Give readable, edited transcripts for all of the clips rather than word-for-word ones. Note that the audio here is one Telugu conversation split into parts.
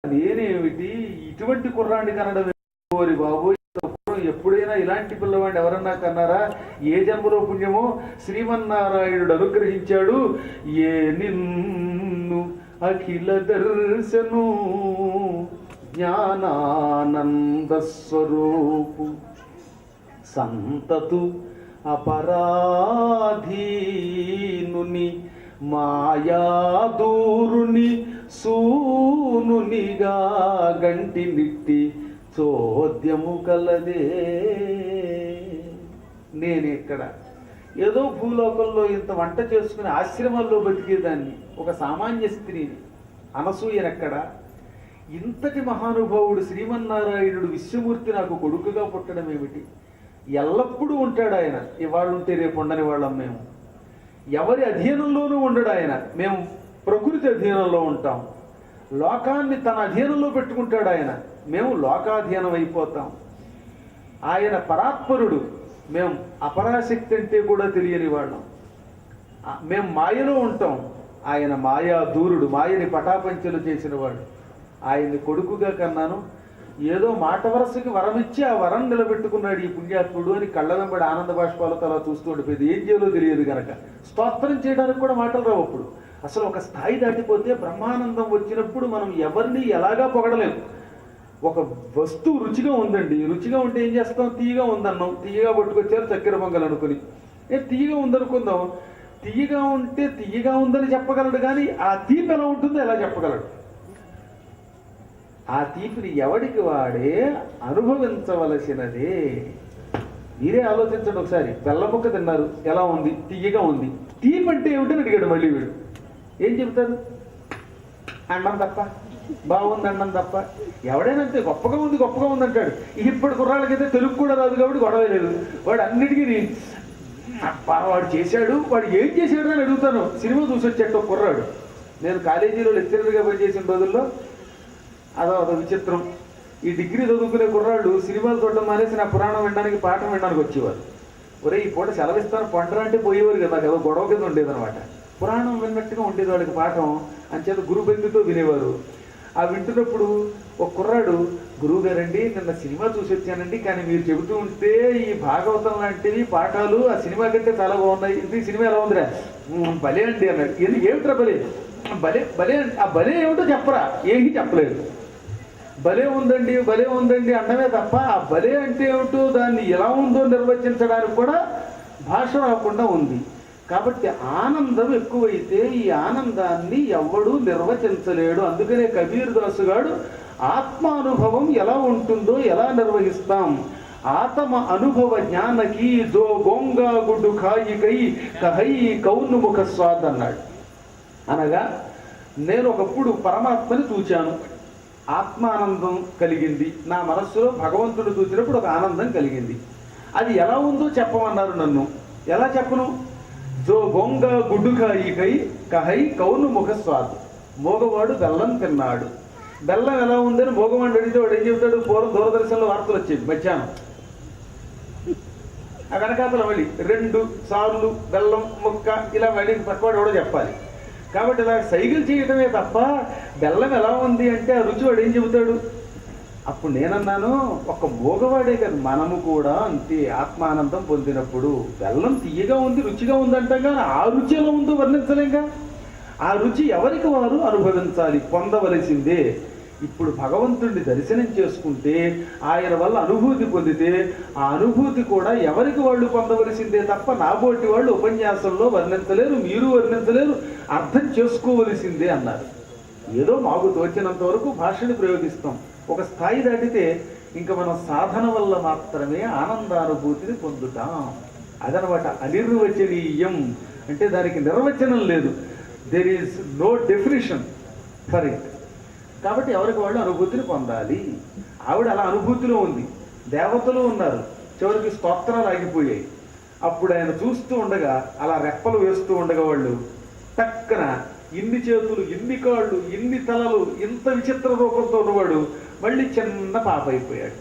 నేనేమిటి ఇటువంటి కుర్రాన్ని కనడం ఓరి బాబు, ఎప్పుడైనా ఇలాంటి పిల్లవాడిని ఎవరన్నా కన్నారా? ఏ జన్మలో పుణ్యమో శ్రీమన్నారాయణుడు అనుగ్రహించాడు. ఏ నిన్ను అఖిల దర్శను జ్ఞానానంద స్వరూపు సంతతు అపరాధీనుని మాయాదూరుని సూనునిగా గంటి నిట్టి చోద్యము కలదే. నేనెక్కడ ఏదో భూలోకంలో ఇంత వంట చేసుకుని ఆశ్రమాల్లో బతికేదాన్ని, ఒక సామాన్య స్త్రీని. అనసూయనెక్కడ? ఇంతటి మహానుభావుడు శ్రీమన్నారాయణుడు విశ్వమూర్తి నాకు కొడుకుగా పుట్టడం ఏమిటి? ఎల్లప్పుడూ ఉంటాడు ఆయన. ఇవాళ ఉంటే రేపు ఉండని వాళ్ళం మేము. ఎవరి అధీనంలోనూ ఉండడు ఆయన. మేము ప్రకృతి అధీనంలో ఉంటాం. లోకాన్ని తన అధీనంలో పెట్టుకుంటాడు ఆయన. మేము లోకాధీనం అయిపోతాం. ఆయన పరాత్పరుడు, మేము అపరాశక్తి అంటే కూడా తెలియని వాళ్ళం. మేము మాయలో ఉంటాం, ఆయన మాయా దూరుడు, మాయని పటాపంచలు చేసిన వాడు. ఆయన్ని కొడుకుగా కన్నాను. ఏదో మాట వరసకి వరం ఇచ్చి ఆ వరం నిలబెట్టుకున్నాడు ఈ పుణ్యాత్ముడు అని కళ్ళ వెంబడి ఆనంద బాష్పాలతో అలా చూస్తూ ఉండిపోయింది. ఏం చేయాలో తెలియదు కనుక స్తోత్రం చేయడానికి కూడా మాటలు రావు. అప్పుడు అసలు ఒక స్థాయి దాటిపోతే బ్రహ్మానందం వచ్చినప్పుడు మనం ఎవరిని ఎలాగా పొగడలేము. ఒక వస్తువు రుచిగా ఉందండి, రుచిగా ఉంటే ఏం చేస్తాం? తీయగా ఉందన్నాం, తీయగా పట్టుకొచ్చారు చక్కెర పొంగల్ అనుకుని. తీయగా ఉందనుకుందాం, తీయగా ఉంటే తీయగా ఉందని చెప్పగలడు, కానీ ఆ తీపి ఎలా ఉంటుందో ఎలా చెప్పగలడు? ఆ తీపిని ఎవడికి వాడే అనుభవించవలసినదే. మీరే ఆలోచించండి ఒకసారి. బెల్లముక్క తిన్నారు, ఎలా ఉంది? తీయగా ఉంది. తీపి అంటే ఏమిటని అడిగాడు మళ్ళీ వీడు. ఏం చెబుతారు? అన్నం తప్ప, బాగుంది అన్నం తప్ప. ఎవడైనా అంతే, గొప్పగా ఉంది గొప్పగా ఉంది అంటాడు. ఇప్పటి కుర్రాళ్ళకైతే తెలుగు కూడా రాదు కాబట్టి గొడవ లేదు. వాడు అన్నిటికీ వాడు చేశాడు, వాడు ఏం చేశాడు అని అడుగుతాను. సినిమా చూసి వచ్చేట కుర్రాడు. నేను కాలేజీలో లెక్చరర్గా పనిచేసిన రోజుల్లో అదో విచిత్రం. ఈ డిగ్రీ చదువుకునే కుర్రాళ్ళు సినిమాలు చూడడం మానేసి నా పురాణం వినడానికి, పాఠం వినడానికి వచ్చేవారు. ఒరే ఈ పూట సెలవిస్తాను పంటరా అంటే పోయేవారు కదా. నాకు ఏదో గొడవ కింద ఉండేదనమాట. పురాణం విన్నట్టుగా ఉండేది వాళ్ళకి పాఠం. అంచేత గురుబెందుతో వినేవారు. ఆ వింటున్నప్పుడు ఒక కుర్రాడు, గురువు గారండి నిన్న సినిమా చూసి వచ్చానండి, కానీ మీరు చెబుతూ ఉంటే ఈ భాగవతం లాంటివి పాఠాలు ఆ సినిమా కంటే చాలా బాగున్నాయి. ఇది సినిమా ఎలా ఉందిరా? భలే అండి అన్నాడు. ఏమిట్రా భలే? భలే భలే ఆ భలే ఏమిటో చెప్పరా? ఏమీ చెప్పలేదు. భలే ఉందండి భలే ఉందండి అన్నమే తప్ప ఆ భలే అంటే ఏమిటో, దాన్ని ఎలా ఉందో నిర్వచించడానికి కూడా భాష రాకుండా ఉంది. కాబట్టి ఆనందం ఎక్కువైతే ఈ ఆనందాన్ని ఎవ్వడూ నిర్వచించలేడు. అందుకనే కబీర్ దాసు గారు ఆత్మానుభవం ఎలా ఉంటుందో ఎలా నిర్వహిస్తాం? ఆత్మ అనుభవ జ్ఞానకి జో గోంగా గుడ్డు ఖాయికై కహై కౌను ముఖ స్వాద్ అన్నాడు. అనగా నేను ఒకప్పుడు పరమాత్మని చూచాను, ఆత్మానందం కలిగింది. నా మనస్సులో భగవంతుడు చూసినప్పుడు ఒక ఆనందం కలిగింది. అది ఎలా ఉందో చెప్పమన్నారు నన్ను. ఎలా చెప్పను? జో బొంగ గుడ్డుకాయికై కహై కౌను ముఖ స్వాద్. మోగవాడు బెల్లం తిన్నాడు. బెల్లం ఎలా ఉందని మోగవాడు అడిగితే వాడు ఏం చెబుతాడు? పూర్వం దూరదర్శన్లో వార్తలు వచ్చేవి మధ్యాహ్నం. ఆ వెనకాతల మళ్ళీ 2 సార్లు బెల్లం ముక్క ఇలా మళ్ళీ పక్కవాడు కూడా చెప్పాలి. కాబట్టి ఇలా సైకిల్ చేయటమే తప్ప బెల్లం ఎలా ఉంది అంటే ఆ రుచి వాడు ఏం చెబుతాడు? అప్పుడు నేనన్నాను, ఒక మోగవాడే కదా మనము కూడా అంతే. ఆత్మానందం పొందినప్పుడు బెల్లం తీయగా ఉంది రుచిగా ఉందంటాం, కానీ ఆ రుచి ఎలా ఉందో వర్ణించలేంగా. ఆ రుచి ఎవరికి వారు అనుభవించాలి, పొందవలసిందే. ఇప్పుడు భగవంతుడిని దర్శనం చేసుకుంటే ఆయన వల్ల అనుభూతి పొందితే ఆ అనుభూతి కూడా ఎవరికి వాళ్ళు పొందవలసిందే తప్ప నాబోటి వాళ్ళు ఉపన్యాసంలో వర్ణించలేరు, మీరు వర్ణించలేరు, అర్థం చేసుకోవలసిందే అన్నారు. ఏదో మాకు తోచినంత వరకు భాషని ప్రయోగిస్తాం. ఒక స్థాయి దాటితే ఇంకా మనం సాధన వల్ల మాత్రమే ఆనందానుభూతిని పొందుతాం. అదనమాట అనిర్వచనీయం అంటే దానికి నిర్వచనం లేదు. There is no definition for it. కాబట్టి ఎవరికి వాళ్ళు అనుభూతిని పొందాలి. ఆవిడ అలా అనుభూతిలో ఉంది. దేవతలు ఉన్నారు, చివరికి స్తోత్రాలు ఆగిపోయాయి. అప్పుడు ఆయన చూస్తూ ఉండగా అలా రెప్పలు వేస్తూ ఉండగా వాళ్ళు టక్కన ఇన్ని చేతులు, ఇన్ని కాళ్ళు, ఇన్ని తలలు, ఇంత విచిత్ర రూపంతో ఉన్నవాడు మళ్ళీ చిన్న పాప అయిపోయాడు.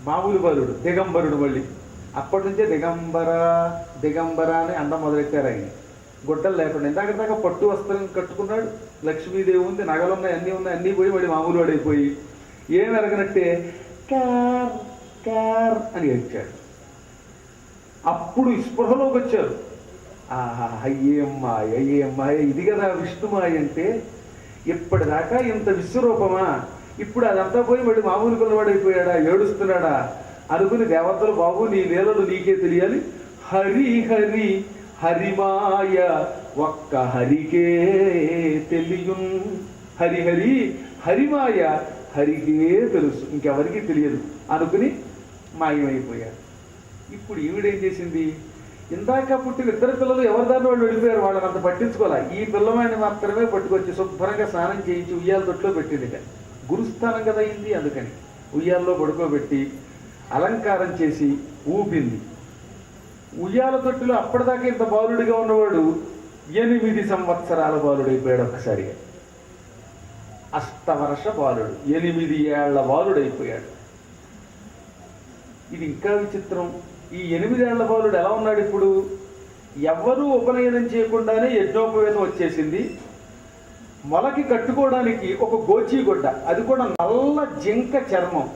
మామూలు బాలుడు, దిగంబరుడు. మళ్ళీ అప్పటి నుంచే దిగంబర దిగంబర అని అండం మొదలెట్టారు ఆయన. గుడ్డలు లేకుండా ఇందాక దాకా పట్టు వస్త్రం కట్టుకున్నాడు, లక్ష్మీదేవి ఉంది, నగలున్నాయి, అన్నీ ఉన్నాయి, అన్నీ పోయి వాడి మామూలు వాడైపోయి ఏం ఎరగనట్టే కార్ కార్ అని ఏడ్చాడు. అప్పుడు స్పృహలోకి వచ్చారు. ఆహా, అయ్యేమ్మాయ ఇది కదా విష్ణుమాయ అంటే. ఇప్పటిదాకా ఇంత విశ్వరూపమా, ఇప్పుడు అదంతా పోయి మళ్ళీ మామూలు కొన్నవాడైపోయాడా, ఏడుస్తున్నాడా అనుకుని దేవతలు బాబు నీ లీలలు నీకే తెలియాలి, హరి హరి హరిమాయ ఒక్క హరికే తెలియున్, హరిహరి హరిమాయ హరికే తెలుసు, ఇంకెవరికి తెలియదు అనుకుని మాయమైపోయాడు. ఇప్పుడు ఈవిడేం చేసింది, ఇందాక పుట్టిన ఇద్దరు పిల్లలు ఎవరి దాన్ని వాళ్ళు వెళ్ళిపోయారు, వాళ్ళని అంత పట్టించుకోలే. ఈ పిల్లవాడిని మాత్రమే పట్టుకొచ్చి శుభ్రంగా స్నానం చేయించి ఉయ్యాల తొట్లో పెట్టింది. కానీ గురుస్థానం కదా అయింది, అందుకని ఉయ్యాల్లో పడుకోబెట్టి అలంకారం చేసి ఊపింది. ఉయ్యాల తొట్టిలో అప్పటిదాకా ఇంత బాలుడిగా ఉన్నవాడు 8 సంవత్సరాల బాలుడైపోయాడు. ఒక్కసారిగా అష్టవర్ష బాలుడు, 8 ఏళ్ల బాలుడైపోయాడు. ఇది ఇంకా విచిత్రం. ఈ 8 ఏళ్ల బాలుడు ఎలా ఉన్నాడు ఇప్పుడు, ఎవ్వరూ ఉపనయనం చేయకుండానే యజ్ఞోపవేతం వచ్చేసింది. మొలకి కట్టుకోవడానికి ఒక గోచీగుడ్డ, అది కూడా నల్ల జింక చర్మం.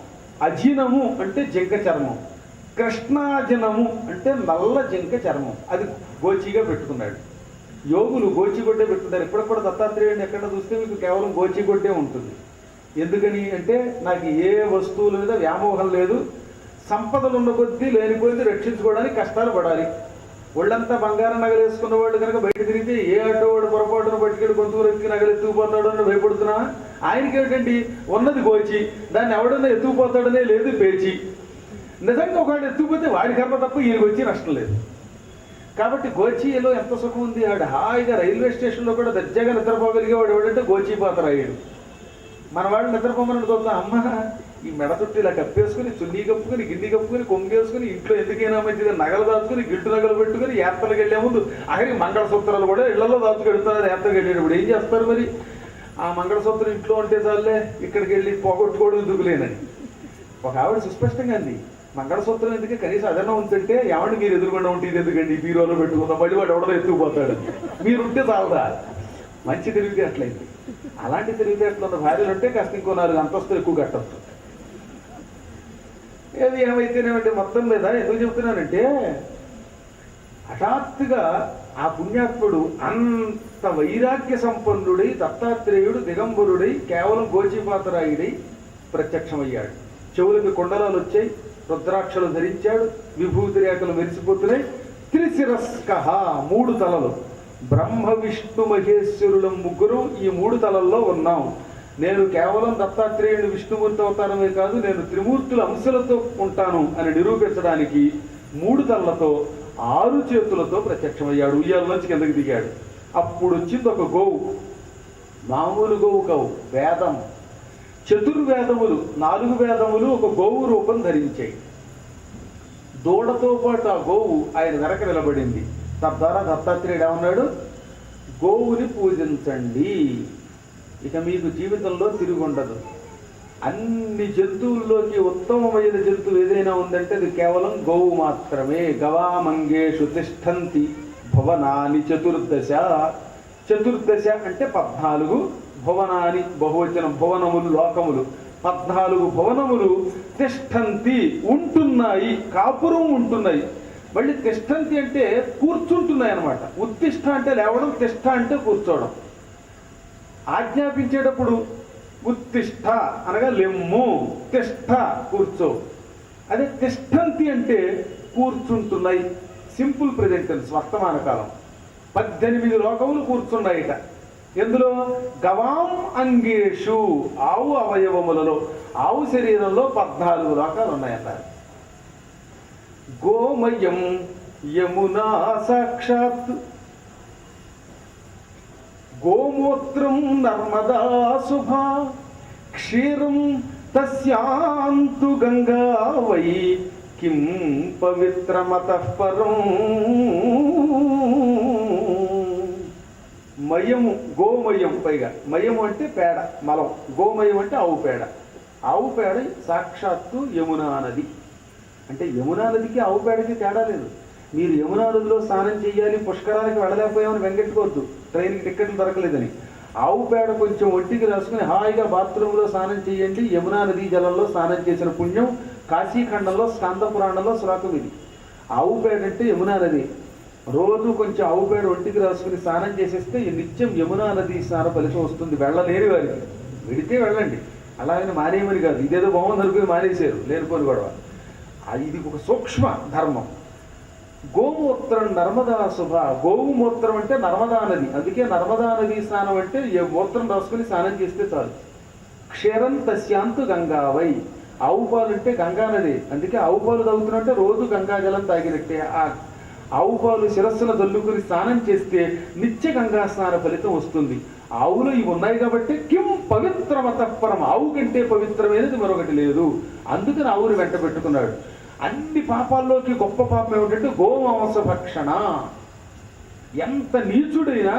అజినము అంటే జింక చర్మం, కృష్ణాజనము అంటే నల్ల జింక చర్మం, అది గోచీగా పెట్టుకున్నాడు. యోగులు గోచిగొడ్డే పెట్టుకుంటారు. ఎప్పుడప్పుడు దత్తాత్రేయుడిని ఎక్కడ చూస్తే మీకు కేవలం గోచిగొడ్డే ఉంటుంది. ఎందుకని అంటే నాకు ఏ వస్తువుల మీద వ్యామోహం లేదు, సంపదలు ఉన్న కొద్దీ లేని కొద్దీ రక్షించుకోవడానికి కష్టాలు పడాలి. ఒళ్ళంతా బంగారం నగలు వేసుకున్న వాళ్ళు కనుక బయట తిరిగితే ఏ ఆటో వాడు పొరపాటును పట్టుకెళ్ళి కొంతూరు ఎక్కి నగలు ఎత్తుకుపోతాడు అని భయపడుతున్నా. ఆయనకి ఏమిటండి, ఉన్నది గోచి, దాన్ని ఎవడన్నా ఎత్తుకుపోతాడనే లేదు పేచి. నిజంగా ఒకడు ఎత్తుకుపోతే వాడి కర్మ తప్ప ఈయనకి వచ్చి నష్టం లేదు. కాబట్టి గోచీలో ఎంత సుఖం ఉంది. ఆడు హాయిగా రైల్వే స్టేషన్లో కూడా దర్జాగా నిద్రపోగలిగేవాడు ఎవడంటే గోచీపాతరాయుడు. మన వాళ్ళు నిద్రపోమని చూద్దాం, అమ్మ ఈ మెడ చుట్టూ ఇలా కప్పేసుకుని, చున్నీ కప్పుకుని, గిన్నె కప్పుకుని, కొంగేసుకుని, ఇంట్లో ఎందుకైనా మంచిగా నగలు దాచుకుని, గిట్టు నగలు పెట్టుకుని యాత్రలకు వెళ్లే ముందు అక్కడికి మంగళసూత్రాలు కూడా ఇళ్లలో దాచుకెడుతున్నారు. యాత్రకు వెళ్ళేటప్పుడు ఏం చేస్తారు మరి, ఆ మంగళసూత్రం ఇంట్లో ఉంటే చాలే, ఇక్కడికి వెళ్ళి పోగొట్టుకోవడం ఎందుకులేనని. ఒక ఆవిడ సుస్పష్టంగా అంది, మంగళసూత్రం ఎందుకే, కనీసం అదన్నా ఉంటుంటే ఏమంటే మీరు ఎదురుకుండా ఉంటుంది ఎందుకండి, బీరోలో పెట్టుకుందాం, మళ్ళీ వాడు ఎవడో ఎత్తుకుపోతాడు, మీరుంటే చాలదా. మంచి తెలివితేటలైంది. అలాంటి తెలివితేటలు ఉన్న భార్యలు ఉంటే కాస్త ఇంకో 4 అంతస్తులు ఎక్కువ కట్టచ్చు. ఏది ఏమైతేనేమంటే మొత్తం మీద ఎందుకు చెబుతున్నానంటే, హఠాత్తుగా ఆ పుణ్యాత్ముడు అంత వైరాగ్య సంపన్నుడై, దత్తాత్రేయుడు దిగంబరుడై, కేవలం గోచీపాతరాయుడై ప్రత్యక్షమయ్యాడు. చెవులకు కొండలాలు వచ్చాయి, రుద్రాక్షలు ధరించాడు, విభూతి రేఖలు మెరిసిపోతున్నాయి. త్రిశిరస్కః 3 తలలు, బ్రహ్మ విష్ణు మహేశ్వరులు ముగ్గురు ఈ 3 తలల్లో ఉన్నాం. నేను కేవలం దత్తాత్రేయుడు విష్ణుమూర్తి అవతారమే కాదు, నేను త్రిమూర్తుల అంశలతో ఉంటాను అని నిరూపించడానికి 3 తలలతో 6 చేతులతో ప్రత్యక్షమయ్యాడు. ఉయ్యాలలోంచి కిందకి దిగాడు. అప్పుడు వచ్చింది ఒక గోవు, మామూలు గోవు కావు, వేదం. చతుర్వేదములు 4 వేదములు ఒక గోవు రూపం ధరించాయి. దూడతో పాటు ఆ గోవు ఆయన వెనక నిలబడింది. తద్వారా దత్తాత్రేయుడు ఏమన్నాడు, గోవుని పూజించండి, ఇక మీకు జీవితంలో తిరుగుండదు. అన్ని జంతువుల్లోకి ఉత్తమమైన జంతువు ఏదైనా ఉందంటే అది కేవలం గోవు మాత్రమే. గవామంగేషు తిష్టంతి భువనాని చతుర్దశ. చతుర్దశ అంటే 14, భువనాని బహువచనం, భువనములు లోకములు, 14 భువనములు తిష్టంతి ఉంటున్నాయి, కాపురం ఉంటున్నాయి. మళ్ళీ తిష్టంతి అంటే కూర్చుంటున్నాయి అన్నమాట. ఉత్తిష్ట అంటే లేవడం, తిష్ట అంటే కూర్చోవడం. ఆజ్ఞాపించేటప్పుడు ఉత్తిష్ట అనగా లెమ్ము, తిష్ట కూర్చో. అదే తిష్టంతి అంటే కూర్చుంటున్నాయి, సింపుల్ ప్రెజెంట్ టెన్స్, వర్తమాన కాలం. 18 లోకములు కూర్చున్నాయిట. ఎందులో, గవాం అంగేషు, ఆవు అవయవములలో, ఆవు శరీరంలో 14 లోకాలు ఉన్నాయన్నారు. గోమయం యమునా సాక్షాత్, గోమూత్రం నర్మదా శుభా, క్షీరం తస్యాంతు గంగా వై, కిం పవిత్రమతః పరం. మయము, గోమయం, పైగా మయము అంటే పేడ, మలం. గోమయం అంటే ఆవు పేడ. ఆవు పేడ సాక్షాత్తు యమునా నది. అంటే యమునా నదికి ఆవు పేడకి తేడా లేదు. మీరు యమునా నదిలో స్నానం చేయాలి, పుష్కరానికి వెళ్ళలేకపోయామని వెంగెట్టుకోవద్దు, ట్రైన్కి టిక్కెట్లు దొరకలేదని. ఆవు పేడ కొంచెం ఒంటికి రాసుకుని హాయిగా బాత్రూంలో స్నానం చేయండి. యమునా నదీ జలంలో స్నానం చేసిన పుణ్యం కాశీఖండంలో స్కంద పురాణంలో శ్లోకం ఇది. ఆవు పేడ అంటే యమునా నది. రోజు కొంచెం ఆవు పేడ ఒంటికి రాసుకుని స్నానం చేసేస్తే నిత్యం యమునా నది స్నాన ఫలితం వస్తుంది. వెళ్ళలేని వారికి. వెడితే వెళ్ళండి, అలాగని మానేయమని కాదు. ఇదేదో బాగుంది అనుకుని మానేశారు, లేనిపోని గొడవ. ఇది ఒక సూక్ష్మ ధర్మం. గోమూత్రం నర్మదా శుభ. గోవు మూత్రం అంటే నర్మదా నది, అందుకే నర్మదా నది స్నానం అంటే మూత్రం రాసుకుని స్నానం చేస్తే చాలు. క్షీరం తస్యాంతు గంగావై. ఆవు పాలు అంటే గంగా నది, అందుకే ఆవు పాలు తాగుతున్నట్టే రోజు గంగాజలం తాగినట్టే. ఆ ఆవు పాలు శిరస్సును దల్లుకుని స్నానం చేస్తే నిత్య గంగా స్నాన ఫలితం వస్తుంది. ఆవులు ఇవి ఉన్నాయి కాబట్టి కిం పవిత్రమతఃపరం, ఆవు కంటే పవిత్రమైనది మరొకటి లేదు. అందుకని ఆవుని వెంట పెట్టుకున్నాడు. అన్ని పాపాల్లోకి గొప్ప పాపం ఏమిటంటే గోమాంస భక్షణ. ఎంత నీచుడైనా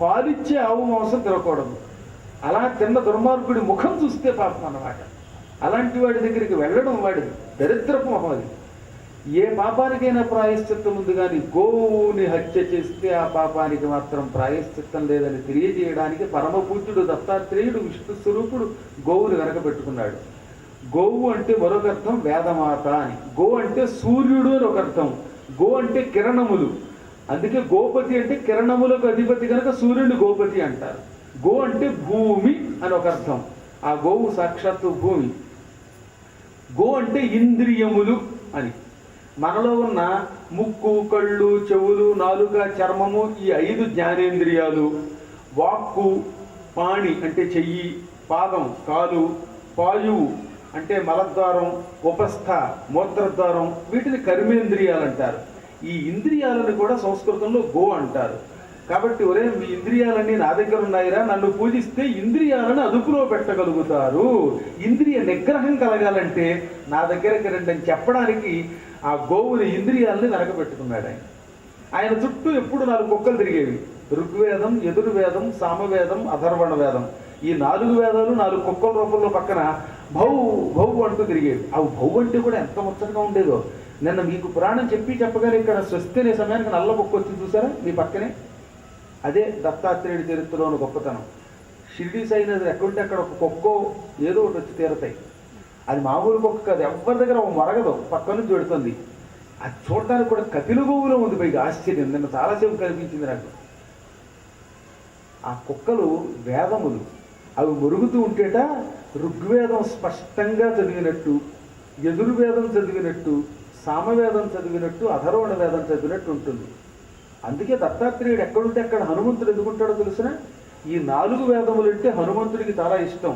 పాలిచ్చే ఆవు మాంసం తినకూడదు. అలా తిన్న దుర్మార్గుడి ముఖం చూస్తే పాపం అన్నమాట. అలాంటి వాడి దగ్గరికి వెళ్ళడం వాడిది దరిద్రపు మొహం. అది ఏ పాపానికైనా ప్రాయశ్చిత్తం ఉంది, కానీ గోవుని హత్య చేస్తే ఆ పాపానికి మాత్రం ప్రాయశ్చిత్తం లేదని తెలియజేయడానికి పరమ పూజ్యుడు దత్తాత్రేయుడు విష్ణు స్వరూపుడు గోవుని వెనకబెట్టుకున్నాడు. గోవు అంటే మరొక అర్థం వేదమాత అని. గో అంటే సూర్యుడు అని ఒక అర్థం. గో అంటే కిరణములు, అందుకే గోపతి అంటే కిరణములకు అధిపతి కనుక సూర్యుడిని గోపతి అంటారు. గో అంటే భూమి అని ఒక అర్థం. ఆ గోవు సాక్షాత్తు భూమి. గో అంటే ఇంద్రియములు అని. మనలో ఉన్న ముక్కు, కళ్ళు, చెవులు, నాలుక, చర్మము, ఈ 5 జ్ఞానేంద్రియాలు. వాక్కు, పాణి అంటే చెయ్యి, పాదం కాలు, పాయువు అంటే మలద్వారం, ఉపస్థ మూత్రద్వారం, వీటిని కర్మేంద్రియాలు అంటారు. ఈ ఇంద్రియాలను కూడా సంస్కృతంలో గో అంటారు. కాబట్టి ఒరే మీ ఇంద్రియాలన్నీ నా దగ్గర ఉన్నాయిరా, నన్ను పూజిస్తే ఇంద్రియాలను అదుపులో పెట్టగలుగుతారు. ఇంద్రియ నిగ్రహం కలగాలంటే నా దగ్గరికి రండి అని చెప్పడానికి ఆ గోవుని ఇంద్రియాలని వెనకబెట్టుకున్నాడు ఆయన. ఆయన చుట్టూ ఎప్పుడు 4 కుక్కలు తిరిగేవి. ఋగ్వేదం, యజుర్వేదం, సామవేదం, అథర్వణ వేదం. ఈ 4 వేదాలు 4 కుక్కల రూపంలో పక్కన భౌ భౌ అంటూ తిరిగేవి. అవి భౌ అంటే కూడా ఎంత ముచ్చటగా ఉండేదో. నిన్న మీకు పురాణం చెప్పగానే ఇక్కడ స్వస్తి అనే సమయానికి నల్ల కుక్క వచ్చింది చూసారా మీ పక్కనే. అదే దత్తాత్రేయుడి చరిత్రలోని గొప్పతనం. షిరిడి సాయినాథ్ ఎక్కడుంటే అక్కడ ఒక కుక్కో ఏదో ఒకటి వచ్చి తీరతాయి. అది మామూలు కుక్క కాదు, ఎవరి దగ్గర మరగదు, పక్క నుంచి పెడుతుంది. అది చూడటానికి కూడా కపిల గోవులో ఉంది. పైగా ఆశ్చర్యం, నిన్న చాలాసేపు కనిపించింది నాకు. ఆ కుక్కలు వేదములు, అవి మురుగుతూ ఉంటేట ఋగ్వేదం స్పష్టంగా చదివినట్టు, యజుర్వేదం చదివినట్టు, సామవేదం చదివినట్టు, అథర్వణ వేదం చదివినట్టు ఉంటుంది. అందుకే దత్తాత్రేయుడు ఎక్కడుంటే అక్కడ హనుమంతుడు ఎందుకుంటాడో తెలిసిన. ఈ 4 వేదములు అంటే హనుమంతుడికి చాలా ఇష్టం.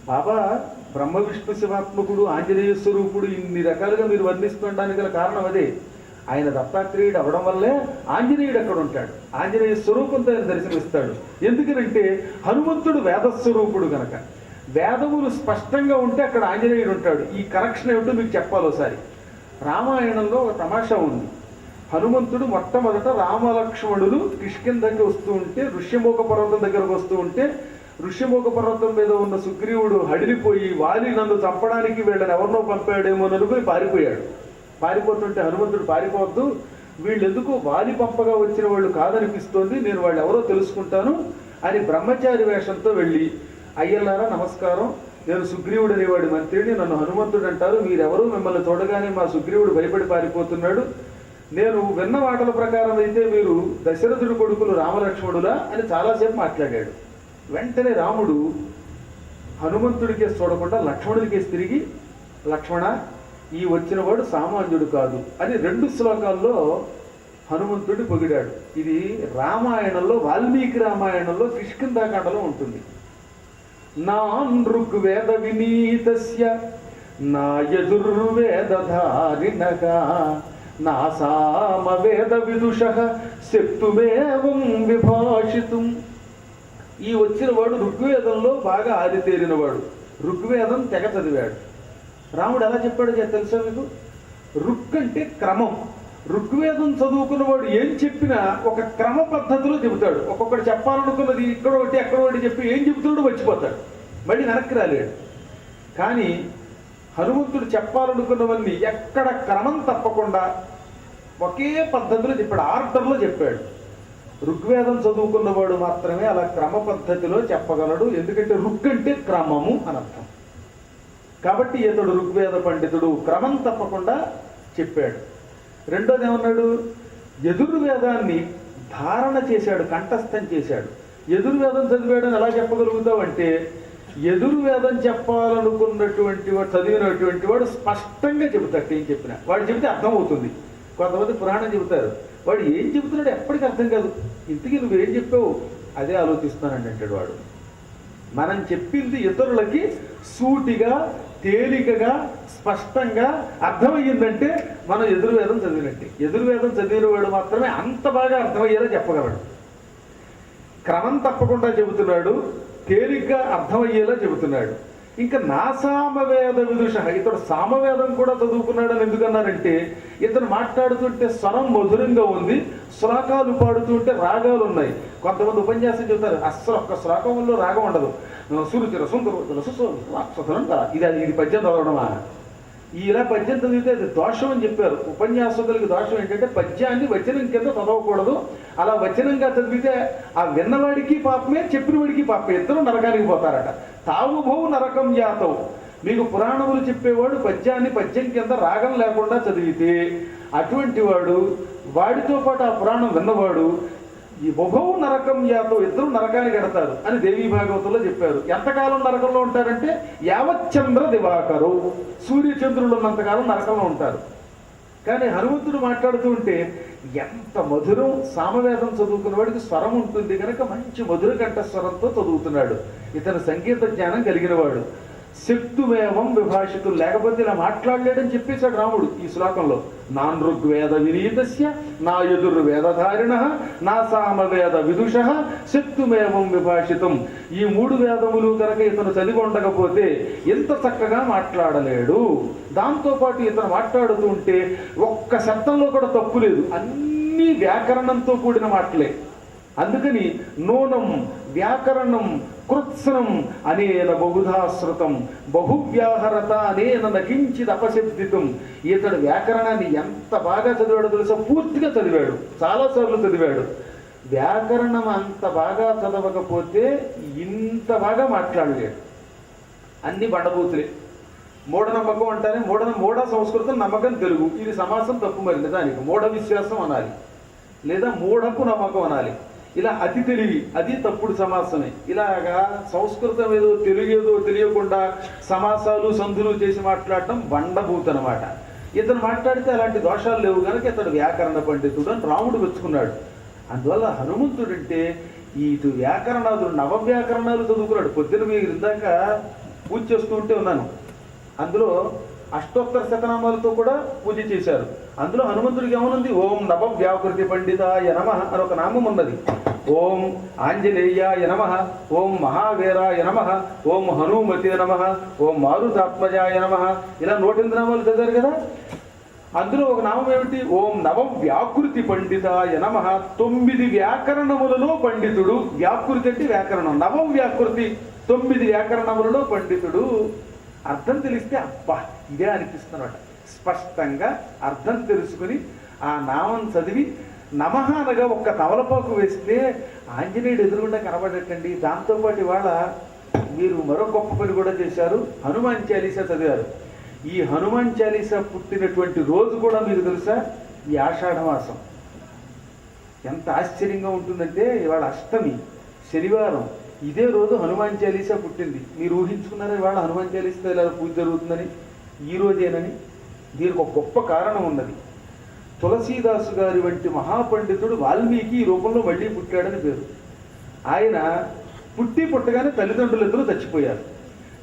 బాబా బ్రహ్మ విష్ణు శివాత్మకుడు, ఆంజనేయ స్వరూపుడు, ఇన్ని రకాలుగా మీరు వర్ణిస్తుండడానికి గల కారణం అదే. ఆయన దత్తాత్రేయుడు అవడం వల్లే ఆంజనేయుడు అక్కడ ఉంటాడు. ఆంజనేయ స్వరూపంతో ఆయన దర్శనమిస్తాడు. ఎందుకనంటే హనుమంతుడు వేదస్వరూపుడు కనుక. వేదములు స్పష్టంగా ఉంటే అక్కడ ఆంజనేయుడు ఉంటాడు. ఈ కరెక్షన్ ఏమిటో మీకు చెప్పాలి ఒకసారి. రామాయణంలో ఒక తమాషా ఉంది. హనుమంతుడు మొట్టమొదట రామలక్ష్మణులు కిష్కిందకి వస్తూ ఉంటే, ఋష్యమూక పర్వతం దగ్గరకు వస్తూ ఉంటే, ఋష్యమూక పర్వతం మీద ఉన్న సుగ్రీవుడు హడిలిపోయి వాలి నన్ను చంపడానికి వీళ్ళని ఎవరినో పంపాడేమో అనుకుని పారిపోయాడు. పారిపోతుంటే హనుమంతుడు పారిపోవద్దు, వీళ్ళు ఎందుకు వాలి పంపగా వచ్చిన వాళ్ళు కాదనిపిస్తోంది, నేను వాళ్ళు ఎవరో తెలుసుకుంటాను అని బ్రహ్మచారి వేషంతో వెళ్ళి, అయ్యలారా నమస్కారం, నేను సుగ్రీవుడు అనేవాడి మంత్రిని, నన్ను హనుమంతుడు అంటారు, మీరెవరు, మిమ్మల్ని చూడగానే మా సుగ్రీవుడు భయపడి పారిపోతున్నాడు, నేను విన్న వాటల ప్రకారం అయితే మీరు దశరథుడి కొడుకులు రామలక్ష్మణులా అని చాలాసేపు మాట్లాడాడు. వెంటనే రాముడు హనుమంతుడికేసి చూడకుండా లక్ష్మణుడికేసి తిరిగి, లక్ష్మణ ఈ వచ్చినవాడు సామాన్యుడు కాదు అని 2 శ్లోకాల్లో హనుమంతుడిని పొగిడాడు. ఇది రామాయణంలో, వాల్మీకి రామాయణంలో కిష్కింధాకాండలో ఉంటుంది. నాన్ ఋగ్వేద వినీతస్య నా యజుర్వేదధారిణగా నా సామవేద విదుషః శక్తుమేవం విభాషితుం. ఈ వచ్చినవాడు ఋగ్వేదంలో బాగా ఆరితేరినవాడు, ఋగ్వేదం తెగ చదివాడు. రాముడు ఎలా చెప్పాడో తెలుసా మీకు? ఋక్ అంటే క్రమం. ఋగ్వేదం చదువుకున్నవాడు ఏం చెప్పినా ఒక క్రమ పద్ధతిలో చెబుతాడు. ఒక్కొక్కటి చెప్పాలనుకున్నది ఇక్కడ ఒకటి అక్కడ ఒకటి చెప్పి ఏం చెబుతాడో మర్చిపోతాడు, మళ్ళీ వెనక్కి రాలేడు. కానీ హనుమంతుడు చెప్పాలనుకున్నవన్నీ ఎక్కడ క్రమం తప్పకుండా ఒకే పద్ధతిలో చెప్పాడు, ఆర్డర్లో చెప్పాడు. ఋగ్వేదం చదువుకున్నవాడు మాత్రమే అలా క్రమ పద్ధతిలో చెప్పగలడు. ఎందుకంటే ఋగ్ అంటే క్రమము అని అర్థం. కాబట్టి ఇతడు ఋగ్వేద పండితుడు, క్రమం తప్పకుండా చెప్పాడు. రెండోది ఏమన్నాడు, ఎదుర్వేదాన్ని ధారణ చేశాడు, కంఠస్థం చేశాడు. ఎదుర్వేదం చదివాడని ఎలా చెప్పగలుగుతావు అంటే, ఎదుర్వేదం చెప్పాలనుకున్నటువంటి వాడు, చదివినటువంటి వాడు స్పష్టంగా చెబుతాడు. ఏం చెప్పినా వాడు చెబితే అర్థమవుతుంది. కొంతమంది పురాణం చెబుతారు, వాడు ఏం చెబుతున్నాడు ఎప్పటికీ అర్థం కాదు. ఇంతకీ నువ్వేం చెప్పావు అదే ఆలోచిస్తానండి అంటాడు వాడు. మనం చెప్పింది ఇతరులకి సూటిగా, తేలికగా, స్పష్టంగా అర్థమయ్యిందంటే మనం ఎదుర్వేదం చదివినట్టే. ఎదుర్వేదం చదివిన వాడు మాత్రమే అంత బాగా అర్థమయ్యేలా చెప్పగలడు. క్రమం తప్పకుండా చెబుతున్నాడు, తేలిగ్గా అర్థమయ్యేలా చెబుతున్నాడు. ఇంకా నా సామవేద విదుష, ఇతడు సామవేదం కూడా చదువుకున్నాడని ఎందుకన్నారంటే, ఇతను మాట్లాడుతుంటే స్వరం మధురంగా ఉంది, శ్లోకాలు పాడుతుంటే రాగాలు ఉన్నాయి. కొంతమంది ఉపన్యాసం చెబుతారు అస్సలు ఒక్క శ్లోకంలో రాగం ఉండదు, సురుచిర సుందర ఇది పద్యం చదవడమా, ఇలా పద్యం చదివితే అది దోషం అని చెప్పారు. ఉపన్యాసకులకి దోషం ఏంటంటే పద్యాన్ని వచనం కింద చదవకూడదు. అలా వచనంగా చదివితే ఆ విన్నవాడికి పాపమే, చెప్పిన వాడికి పాపమే, ఇద్దరు నరకానికి పోతారట. తావుభౌ నరకం యాతవు. మీకు పురాణములు చెప్పేవాడు పద్యాన్ని పద్యం కింద రాగం లేకుండా చదివితే అటువంటి వాడు, వాడితో పాటు ఆ పురాణం విన్నవాడు ఈ ఉభౌ నరకం యాతవు, ఇద్దరు నరకానికి ఎడతారు అని దేవీ భాగవతంలో చెప్పారు. ఎంతకాలం నరకంలో ఉంటారంటే యావచ్చంద్ర దివాకరు, సూర్యచంద్రులు ఉన్నంతకాలం నరకంలో ఉంటారు. కానీ హనుమంతుడు మాట్లాడుతూ ఉంటే ఎంత మధురం. సామవేదం చదువుకున్న వాడికి స్వరం ఉంటుంది కనుక మంచి మధుర కంఠ స్వరంతో చదువుతున్నాడు. ఇతను సంగీత జ్ఞానం కలిగిన వాడు. శక్తుమేవం విభాషితులు, లేకపోతే ఇలా మాట్లాడలేడని చెప్పేశాడు రాముడు ఈ శ్లోకంలో. నాన్ ఋగ్వేద వినీతస్య నా యజుర్వేదధారిణ నా సామవేద విదుష శక్తుమేవం విభాషితం. ఈ 3 వేదములు కనుక ఇతను చదివి ఉండకపోతే ఎంత చక్కగా మాట్లాడలేడు. దాంతోపాటు ఇతను మాట్లాడుతూ ఉంటే ఒక్క శబ్దంలో కూడా తప్పు లేదు, అన్నీ వ్యాకరణంతో కూడిన మాటలే. అందుకని నూనం వ్యాకరణం కృత్సనం అనేన బహుధాశ్రుతం బహువ్యాహరత అనేన నకించిది అపశబ్దితం. ఇతడు వ్యాకరణాన్ని ఎంత బాగా చదివాడో తెలుసా, పూర్తిగా చదివాడు, చాలాసార్లు చదివాడు. వ్యాకరణం అంత బాగా చదవకపోతే ఇంత బాగా మాట్లాడలేడు. అన్ని బండబూతులే. మూఢనమ్మకం అంటానే మూఢ సంస్కృతం, నమ్మకం తెలుగు. ఇది సమాసం తప్పు. మరి నిజానికి మూఢ విశ్వాసం అనాలి, లేదా మూఢపు నమ్మకం అనాలి. ఇలా అతి తెలివి, అది తప్పుడు సమాసమే. ఇలాగా సంస్కృతం ఏదో తెలుగు ఏదో తెలియకుండా సమాసాలు సంధులు చేసి మాట్లాడటం బండబూత్ అనమాట. ఇతను మాట్లాడితే అలాంటి దోషాలు లేవు కనుక ఇతడు వ్యాకరణ పండితుడు అని రాముడు మెచ్చుకున్నాడు. అందువల్ల హనుమంతుడంటే ఇటు వ్యాకరణాదులు, నవవ్యాకరణాలు చదువుకున్నాడు. పొద్దున మీరు ఇందాక పూజ చేస్తూ ఉంటే ఉన్నాను, అందులో అష్టోత్తర శతనామాలతో కూడా పూజ చేశారు. అందులో హనుమంతుడికి ఏమనుంది, ఓం నవ వ్యాకృతి పండితాయ నమః అని ఒక నామం ఉన్నది. ఓం ఆంజనేయాయ నమః, ఓం మహావీరాయ నమః, ఓం హనుమతే నమః, ఓం మారుతాత్మజాయ నమః, ఇలా 108 నామాలు చదివారు కదా. అందులో ఒక నామం ఏమిటి, ఓం నవ వ్యాకృతి పండితాయ నమః. 9 వ్యాకరణములలో పండితుడు. వ్యాకృతి అంటే వ్యాకరణం, నవ వ్యాకృతి 9 వ్యాకరణములలో పండితుడు. అర్థం తెలిస్తే అబ్బా ఇదే అనిపిస్తున్నమాట. స్పష్టంగా అర్థం తెలుసుకుని ఆ నామం చదివి నమః అనగా ఒక్క తమలపాకు వేస్తే ఆంజనేయుడు ఎదురుగుండా కనబడటండి. దాంతోపాటు ఇవాళ మీరు మరో గొప్ప పని కూడా చేశారు, హనుమాన్ చాలీసా చదివారు. ఈ హనుమాన్ చాలీసా పుట్టినటువంటి రోజు కూడా మీకు తెలుసా, ఈ ఆషాఢ మాసం. ఎంత ఆశ్చర్యంగా ఉంటుందంటే ఇవాళ అష్టమి, శనివారం, ఇదే రోజు హనుమాన్ చాలీసా పుట్టింది. మీరు ఊహించుకున్నారా ఇవాళ హనుమాన్ చాలీసా ఇలా పూజ జరుగుతుందని, ఈ రోజేనని? దీనికి ఒక గొప్ప కారణం ఉన్నది. తులసీదాసు గారి వంటి మహాపండితుడు వాల్మీకి ఈ రూపంలో మళ్ళీ పుట్టాడని పేరు. ఆయన పుట్టగానే తల్లిదండ్రులిద్దరూ చచ్చిపోయారు.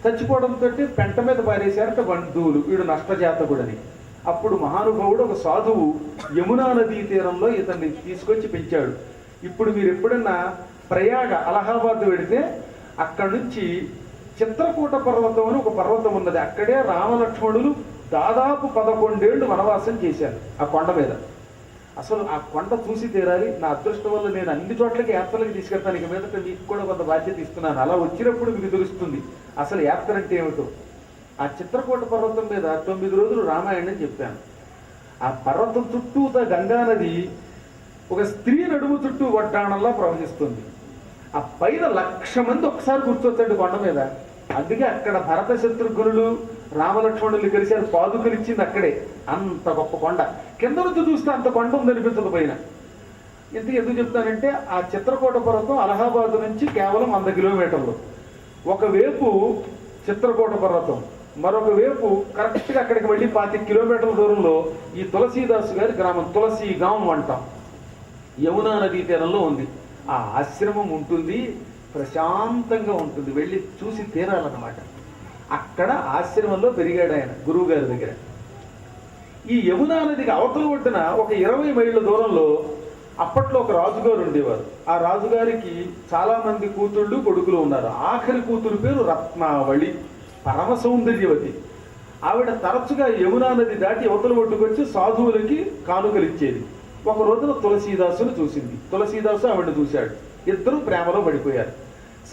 చచ్చిపోవడంతో పెంట మీద పారేశారట బంధువులు, వీడు నష్టజాతకుడని. అప్పుడు మహానుభావుడు ఒక సాధువు యమునా నదీ తీరంలో ఇతన్ని తీసుకొచ్చి పెంచాడు. ఇప్పుడు మీరు ఎప్పుడన్నా ప్రయాగ అలహాబాద్ వెడితే అక్కడి నుంచి చిత్రకూట పర్వతం అని ఒక పర్వతం ఉన్నది. అక్కడే రామలక్ష్మణులు దాదాపు 11 ఏళ్ళు వనవాసం చేశారు ఆ కొండ మీద. అసలు ఆ కొండ చూసి తీరాలి. నా అదృష్టం వల్ల నేను అన్ని చోట్లకి యాత్రలకి తీసుకెళ్తాను. ఇక మీదట మీకు కూడా కొంత బాధ్యత ఇస్తున్నాను. అలా వచ్చినప్పుడు మీకు తెలుస్తుంది అసలు యాత్ర అంటే ఏమిటో. ఆ చిత్రకూట పర్వతం మీద 9 రోజులు రామాయణం చెప్పాను. ఆ ఆ పర్వతం చుట్టూత గంగానది ఒక స్త్రీ నడుము చుట్టూ వడ్డాణంలా ప్రవహిస్తుంది. ఆ పైన 1,00,000 మంది ఒకసారి కూర్చోవచ్చండి కొండ మీద. అందుకే అక్కడ భరత శత్రుఘ్నులు రామలక్ష్మణులు కలిశారు, పాదుకలు ఇచ్చింది అక్కడే. అంత గొప్ప కొండ, కింద నుంచి చూస్తే అంత కొండ ఉందనిపించదు పైన. ఎందుకు చెప్తానంటే ఆ చిత్రకూట పర్వతం అలహాబాద్ నుంచి కేవలం 100 కిలోమీటర్లు ఒకవైపు చిత్రకూట పర్వతం, మరొక వైపు కరెక్ట్గా అక్కడికి వెళ్ళి 25 కిలోమీటర్ల దూరంలో ఈ తులసీదాసు గారి గ్రామం, తులసి గాం అంటాం, యమునా నదీ తీరంలో ఉంది. ఆ ఆశ్రమం ఉంటుంది, ప్రశాంతంగా ఉంటుంది, వెళ్ళి చూసి తీరాలన్నమాట. అక్కడ ఆశ్రమంలో పెరిగాడు ఆయన గురువు గారి దగ్గర. ఈ యమునా నదికి అవతల ఒడ్డున ఒక 20 మైళ్ళ దూరంలో అప్పట్లో ఒక రాజుగారు ఉండేవారు. ఆ రాజుగారికి చాలా మంది కూతుళ్ళు కొడుకులు ఉన్నారు. ఆఖరి కూతురు పేరు రత్నావళి, పరమ సౌందర్యవతి. ఆవిడ తరచుగా యమునా నది దాటి అవతల ఒడ్డుకొచ్చి సాధువులకి కానుకలు ఇచ్చేది. ఒక రోజున తులసీదాసును చూసింది, తులసీదాసు ఆవిడ చూశాడు. ఇద్దరు ప్రేమలో పడిపోయారు.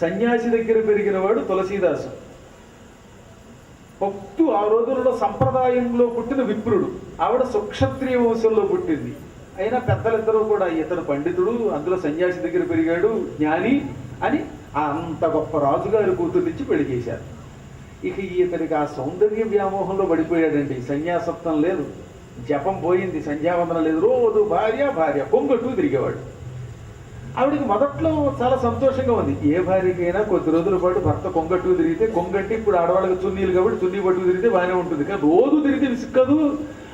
సన్యాసి దగ్గర పెరిగిన వాడు తులసీదాసు, భక్తు, ఆ రోజులలో సంప్రదాయంలో పుట్టిన విప్రుడు. ఆవిడ సుక్షత్రియ వంశంలో పుట్టింది. అయినా పెద్దలిద్దరూ కూడా ఇతను పండితుడు, అందులో సన్యాసి దగ్గర పెరిగాడు, జ్ఞాని అని ఆ అంత గొప్ప రాజుగారి కూతుర్నిచ్చి పెళ్లి చేశారు. ఇక ఇతనికి ఆ సౌందర్య వ్యామోహంలో పడిపోయాడండి. సన్యాసత్వం లేదు, జపం పోయింది, సంధ్యావందనం లేదు, రోజు భార్య భార్య కొంగట్టు తిరిగేవాడు. ఆవిడికి మొదట్లో చాలా సంతోషంగా ఉంది. ఏ భార్యకైనా కొద్ది రోజుల పాటు భర్త కొంగట్టు తిరిగితే, కొంగట్టి ఇప్పుడు ఆడవాళ్ళకి చున్నీలు కాబట్టి చున్నీ పట్టు తిరిగితే బాగానే ఉంటుంది, కానీ రోజు తిరిగితే విసుక్కదు.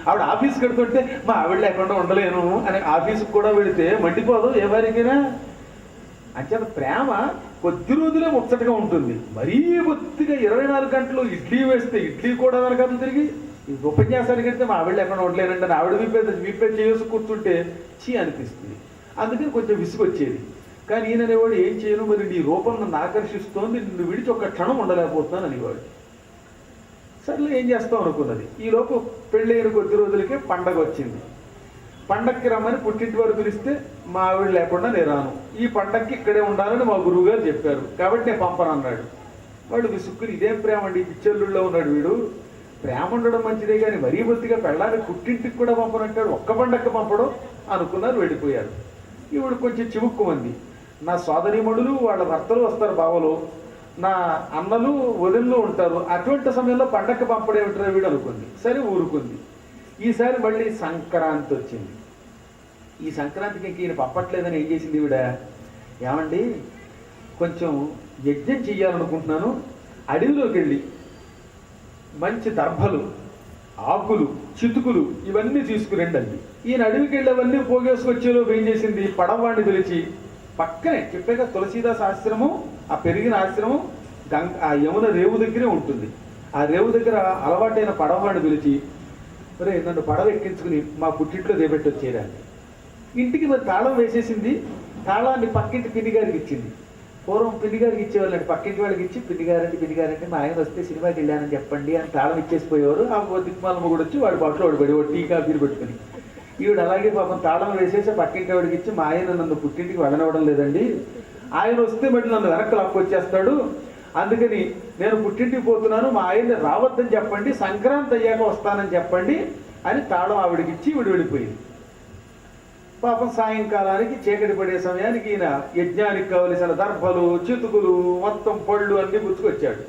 ఆవిడ ఆఫీస్కి వెళ్తుంటే మా ఆవిడ లేకుండా ఉండలేను అని ఆఫీస్కి కూడా వెళితే మండిపోదు ఏ భార్యకైనా. అంచేత ప్రేమ కొద్ది రోజులే ముచ్చటగా ఉంటుంది. మరీ బొత్తిగా 24 గంటలు ఇడ్లీ వేస్తే ఇడ్లీ కూడా వెనకాల తిరిగి ఉపన్యాసానికి వెళ్తే మా ఆవిడ లేకుండా ఉండలేనండి అని ఆవిడ విప్పే చేసి కూర్చుంటే చీ అనిపిస్తుంది. అందుకని కొంచెం విసుగొచ్చేది. కానీ ఈయననేవాడు ఏం చేయను, మరి నీ రూపం నన్ను ఆకర్షిస్తోంది, నిన్ను విడిచి ఒక్క క్షణం ఉండలేకపోతున్నాను అనేవాడు. సర్లే ఏం చేస్తాం అనుకున్నది. ఈలోపు పెళ్ళైన కొద్ది రోజులకే పండగ వచ్చింది. పండక్కి రమ్మని పుట్టింటి వారు పిలిస్తే మా ఆవిడ లేకుండా నేను రాను, ఈ పండక్కి ఇక్కడే ఉండాలని మా గురువు గారు చెప్పారు కాబట్టి నేను పంపను అన్నాడు. వాడు విసుక్కుని ఇదేం ప్రేమ అండి, పిచ్చర్లుల్లో ఉన్నాడు వీడు, ప్రేమ ఉండడం మంచిదే కానీ మరీ బొత్తిగా పెళ్ళాన్ని పుట్టింటికి కూడా పంపనంటాడు, ఒక్క పండక్కి పంపడం అనుకున్నారు, వెళ్ళిపోయారు. ఈవిడ కొంచెం చివుక్కుమంది. నా సోదరీమణులు వాళ్ళ భర్తలు వస్తారు, బావలు, నా అన్నలు వదిళ్ళు ఉంటారు, అటువంటి సమయంలో పండక్కి పంపడం ఏమిటారు వీడు అనుకుంది. సరే ఊరుకుంది. ఈసారి మళ్ళీ సంక్రాంతి వచ్చింది. ఈ సంక్రాంతికి ఈయన పంపట్లేదని ఏం చేసింది ఈవిడ, ఏమండి కొంచెం యజ్ఞం చెయ్యాలనుకుంటున్నాను, అడవిలోకి వెళ్ళి మంచి దర్భలు, ఆకులు, చితుకులు ఇవన్నీ తీసుకురండి అండి. ఈయన అడవికి వెళ్ళి అవన్నీ పోగేసుకొచ్చేలోపు ఏం చేసింది, పడవాడిని పిలిచి పక్కనే చెప్పాక తులసీదాస్ ఆశ్రమం, ఆ పెరిగిన ఆశ్రమం ఆ యమున రేవు దగ్గరే ఉంటుంది. ఆ రేవు దగ్గర అలవాటైన పడవాడిని పిలిచి, ఒరే నన్ను పడవ ఎక్కించుకుని మా పుట్టింట్లో దేబెట్టి వచ్చేరా. ఇంటికి మరి తాళం వేసేసింది. తాళాన్ని పక్కింటి పిన్నిగారికి ఇచ్చింది. పూర్వం పిన్నిగారికి ఇచ్చేవాళ్ళండి, పక్కింటి వాళ్ళకి ఇచ్చి పిన్నిగారంటే మా ఆయన వస్తే సినిమాకి వెళ్ళానని చెప్పండి అని తాళం ఇచ్చేసిపోయేవారు. ఆ దిక్మాలమ్మ కూడా వచ్చి వాడి బాటలో వాడు పడి టీ కాఫీలు పెట్టుకుని. ఈవిడ అలాగే పాపం తాళం వేసేసి పక్కింటి వాడికి ఇచ్చి, మా ఆయన నన్ను పుట్టింటికి వెళ్ళనివ్వడం లేదండి, ఆయన వస్తే మళ్ళీ నన్ను వెనక్కి లాక్కొచ్చేస్తాడు, అందుకని నేను పుట్టింటికి పోతున్నాను, మా ఆయన్ని రావద్దని చెప్పండి, సంక్రాంతి అయ్యాక వస్తానని చెప్పండి అని తాళం ఆవిడకి ఇచ్చి ఈవిడ వెళ్ళిపోయింది. పాపం సాయంకాలానికి చీకటి పడే సమయానికి ఈయన యజ్ఞానికి కావలసిన దర్భలు, చితుకులు, మొత్తం పళ్ళు అన్ని పుచ్చుకొచ్చాడు.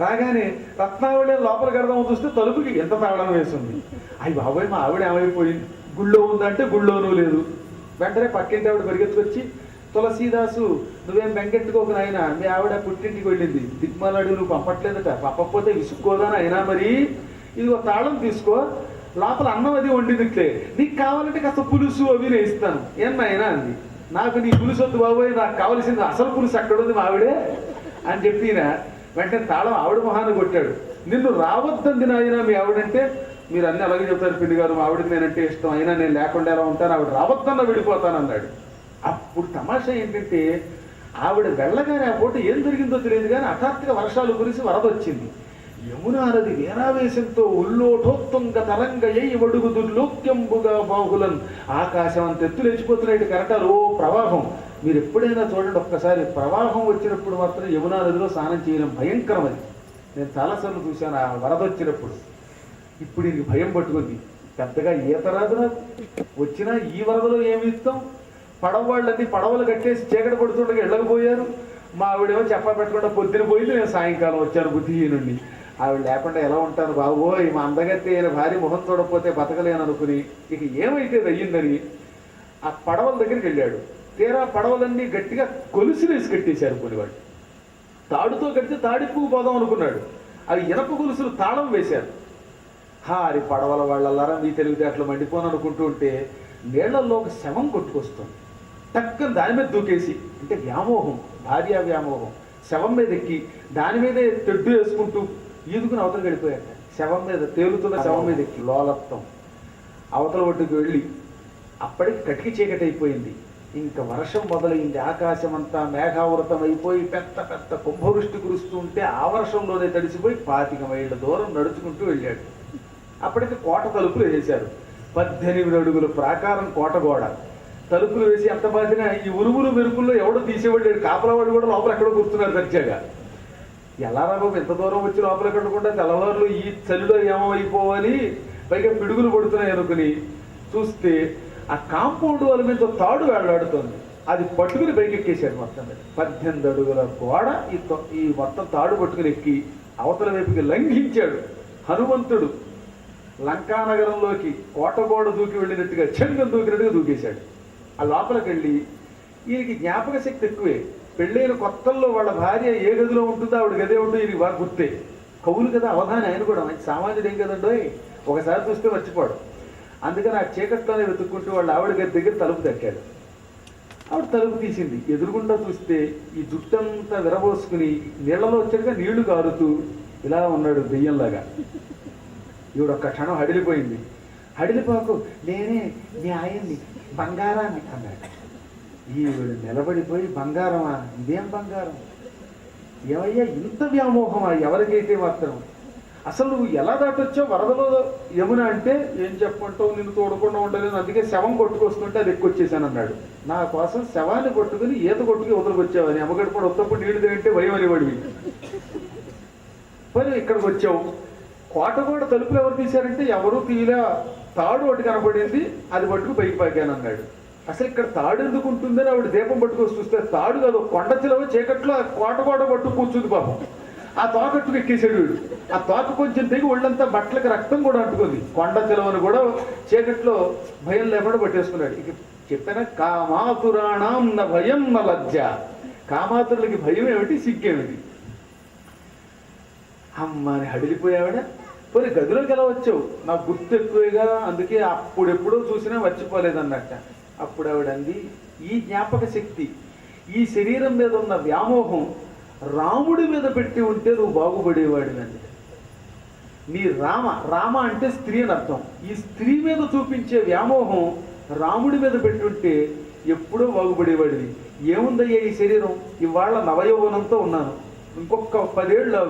రాగానే రత్నావళి లోపల గడదామని చూస్తే తలుపుకి ఎంత తాళం వేసింది. అయ్యి బాబోయ్ మా ఆవిడ ఏమైపోయింది, గుళ్ళో ఉందంటే గుళ్ళోనూ లేదు. వెంటనే పక్కింటి ఆవిడ పరిగెత్తుకొచ్చి, తులసీదాసు నువ్వేం బెంగెట్టుకోకు నాయన, మీ ఆవిడ పుట్టింటికి వెళ్ళింది, దిగ్మలాడు నువ్వు పంపట్లేదట, పంపకపోతే విసుక్కోదాని అయినా మరి ఇదిగో తాళం తీసుకో, లోపల అన్నం అది వండిదిట్లే, నీకు కావాలంటే కాస్త పులుసు అవి వేయిస్తాను ఏమైనా అంది. నాకు నీ పులుసు వద్దు బాబోయ్, నాకు కావలసింది అసలు పులుసు అక్కడ ఉంది మా ఆవిడే అని చెప్పిన వెంటనే తాళం ఆవిడ మొహాన్ని కొట్టాడు. నిన్ను రావద్దంది నాయన మీ ఆవిడంటే, మీరు అన్నీ అలాగే చెప్తారు పిల్లి గారు, మా ఆవిడకి నేనంటే ఇష్టం, అయినా నేను లేకుండా ఎలా ఉంటాను, ఆవిడ రావద్దన్నా వెళ్ళిపోతాను అన్నాడు. అప్పుడు తమాషా ఏంటంటే ఆవిడ వెళ్ళగానే ఆ పూట ఏం జరిగిందో తెలియదు కానీ హఠాత్తుగా వర్షాలు కురిసి వరద వచ్చింది. యమునా నది వీరావేశంతో ఉల్లోఠోత్తుంగ తరంగయ్యి వడుగుదుర్లోక్యంబుగా బాహులన్, ఆకాశం అంత ఎత్తు లేచిపోతున్నాయి కరెక్టాలు, ఓ ప్రవాహం. మీరు ఎప్పుడైనా చూడండి ఒక్కసారి, ప్రవాహం వచ్చినప్పుడు మాత్రం యమునా నదిలో స్నానం చేయడం భయంకరం. అది నేను చాలాసార్లు చూశాను ఆ వరద వచ్చినప్పుడు. ఇప్పుడు ఇది భయం పట్టుకుంది. పెద్దగా ఈత రాదు నాకు. వచ్చినా ఈ వరదలో ఏమి ఇస్తాం? పడవళ్ళని పడవలు కట్టేసి చీకటి పడుతుండగా వెళ్ళకపోయారు. మా ఆవిడేమో చెప్పా పెట్టకుండా పొద్దున పోయింది, నేను సాయంకాలం వచ్చాను బుద్ధిహీనుండి. ఆవిడ లేకుండా ఎలా ఉంటాను బాబోయ్, మా అందగత్తి అయిన భార్య మొహం చూడకపోతే బతకలేను అనుకుని ఇక ఏమైతే అయ్యిందని ఆ పడవల దగ్గరికి వెళ్ళాడు. తీరా పడవలన్నీ గట్టిగా గొలుసులు వేసి కట్టేశారు కొనివాడు. తాడుతో కడితే తాడిప్పుకు పోదాం అనుకున్నాడు, అవి ఇనప గొలుసులు తాళం వేశారు. హారి పడవల వాళ్ళలారా మీ తెలివితేటలు మండిపోను అనుకుంటూ ఉంటే నీళ్లలో ఒక శవం కొట్టుకొస్తుంది. టక్కన దాని మీద దూకేసి, అంటే వ్యామోహం, భార్య వ్యామోహం, శవం మీద ఎక్కి దాని మీదే తెడ్డు వేసుకుంటూ ఈదుకుని అవతల గడిపోయాక శవం మీద తేలుతున్న శవం మీద ఎక్కి లోలత్తం అవతల ఒడ్డుకు వెళ్ళి అప్పటికి కటికి చీకటి అయిపోయింది. ఇంకా వర్షం మొదలైంది. ఆకాశం అంతా మేఘావృతం అయిపోయి పెద్ద పెద్ద కుంభవృష్టి కురుస్తూ ఉంటే ఆ వర్షంలోనే తడిసిపోయి 25 మైళ్ళ దూరం నడుచుకుంటూ వెళ్ళాడు. అప్పటికి కోట తలుపులు వేశారు. 18 అడుగుల ప్రాకారం కోట గోడ. తలుపులు వేసి ఎంత బాధినా ఈ ఉరుములు మెరుపుల్లో ఎవడో తీసేవాడు, కాపలవాడు కూడా లోపల ఎక్కడో కూర్చున్నారు దర్జాగా. ఎలా రాబో ఎంత దూరం వచ్చి లోపల ఎక్కడకుండా తెల్లవారులు ఈ చలిలో ఏమైపోవాలి, పైగా పిడుగులు పడుతున్నాయి అనుకుని చూస్తే ఆ కాంపౌండ్ వాళ్ళ మీద తాడు వేళ్లాడుతోంది. అది పట్టుకుని పైకెక్కేశాడు. మొత్తం మీద 18 అడుగుల గోడ ఈ మొత్తం తాడు పట్టుకుని ఎక్కి అవతల వైపుకి లంఘించాడు. హనుమంతుడు లంకానగరంలోకి కోటగోడ దూకి వెళ్ళినట్టుగా చెంగం దూకినట్టుగా దూకేశాడు. ఆ లోపలికి వెళ్ళి ఈయనకి జ్ఞాపక శక్తి ఎక్కువే. పెళ్ళైన కొత్తల్లో వాళ్ళ భార్య ఏ గదిలో ఉంటుందో ఆవిడ గదే ఉంటుందో ఈయనకి బాగా గుర్తే. కవులు కదా అవధాని, ఆయన కూడా మంచి సామాన్యుడు ఏం కదండో, ఒకసారి చూస్తే మర్చిపోడు. అందుకని ఆ చీకట్లోనే వెతుక్కుంటూ వాళ్ళ ఆవిడ గది దగ్గర తలుపు తట్టాడు. ఆవిడ తలుపు తీసింది. ఎదురుగుండా చూస్తే ఈ జుట్టంతా విరబోసుకుని నీళ్లలో వచ్చాక నీళ్లు కారుతూ ఇలా ఉన్నాడు దెయ్యంలాగా. ఈవిడ ఒక్క క్షణం హడిలిపోయింది. హడిలిపోకు, నేనే మీ ఆయన్ని, బంగారాన్ని అన్నాడు. ఈవిడ నిలబడిపోయి, బంగారమా? ఇదేం బంగారం? ఏమయ్యా ఇంత వ్యామోహమా ఎవరికైతే మాత్రం? అసలు నువ్వు ఎలా దాటొచ్చావు వరదలో యమున అంటే? ఏం చెప్పంటావు, నిన్ను తోడకుండా ఉండలేదు, అందుకే శవం కొట్టుకొస్తుంటే అది ఎక్కువచ్చేసాను అన్నాడు. నా కోసం శవాన్ని కొట్టుకుని ఈత కొట్టుకుని వదలకు వచ్చావని అమ్మగడి కూడా వస్తప్పుడు నీళ్లు తింటే భయం అనేవాడివి. మరి ఇక్కడికి వచ్చావు. కోట కూడా తలుపులు ఎవరు తీశారంటే ఎవరు తీలా, తాడు ఒకటి కనపడింది, అది పట్టుకు పైకి పాకాను అన్నాడు. అసలు ఇక్కడ తాడు ఎందుకు ఉంటుందని ఆవిడ దీపం పట్టుకొని చూస్తే తాడు కాదు, కొండ చిలవ చీకట్లో కోట పట్టు కూర్చుంది పాపం. ఆ తోకట్టుకు ఎక్కేసాడు వీడు. ఆ తోక కొంచెం తెగి ఒళ్ళంతా బట్టలకు రక్తం కూడా అంటుకుంది. కొండ చిలవను కూడా చీకట్లో భయం లేకుండా పట్టేసుకున్నాడు. ఇక చెప్పాన కామాతురాణం న భయం న లజ్జ. కామాతురులకి భయం ఏమిటి, సిగ్గేమిటి? అమ్మ అని హడిలిపోయావిడ. పోనీ గదిలోకి ఎలా వచ్చావు? నాకు గుర్తు ఎక్కువగా, అందుకే అప్పుడెప్పుడో చూసినా మర్చిపోలేదన్నట్ట. అప్పుడు ఆవిడ అంది, ఈ జ్ఞాపక శక్తి, ఈ శరీరం మీద ఉన్న వ్యామోహం రాముడి మీద పెట్టి ఉంటే నువ్వు బాగుపడేవాడినండి. నీ రామ అంటే స్త్రీ అని అర్థం. ఈ స్త్రీ మీద చూపించే వ్యామోహం రాముడి మీద పెట్టుంటే ఎప్పుడో బాగుపడేవాడివి. ఏముందయ్యా ఈ శరీరం? ఇవాళ నవయౌవనంతో ఉన్నాను, ఇంకొక 10 ఏళ్ళు